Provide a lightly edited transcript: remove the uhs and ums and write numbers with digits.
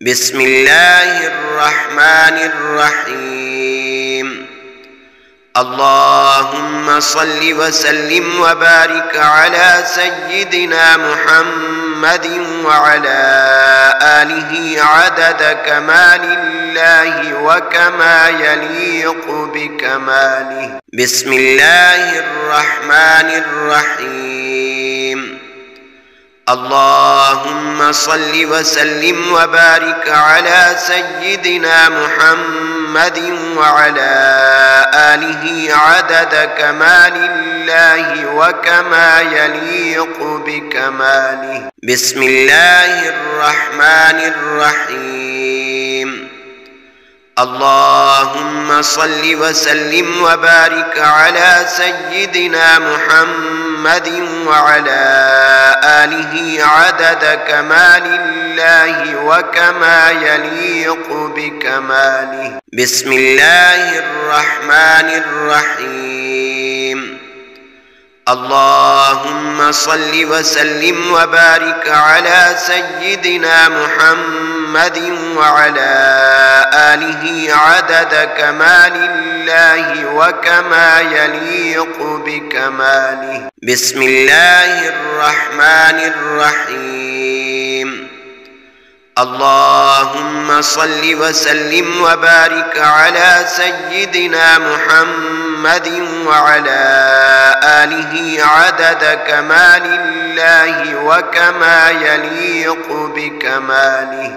بسم الله الرحمن الرحيم. اللهم صل وسلم وبارك على سيدنا محمد وعلى آله عدد كمال الله وكما يليق بكماله. بسم الله الرحمن الرحيم. اللهم صل وسلم وبارك على سيدنا محمد وعلى آله عدد كمال الله وكما يليق بكماله. بسم الله الرحمن الرحيم. اللهم صل وسلم وبارك على سيدنا محمد وعلى آله عدد كمال الله وكما يليق بكماله. بسم الله الرحمن الرحيم. اللهم صل وسلم وبارك على سيدنا محمد وعلى آله عدد كمال الله وكما يليق بكماله. بسم الله الرحمن الرحيم. اللهم صل وسلم وبارك على سيدنا محمد وعلى آله عدد كمال الله وكما يليق بكماله.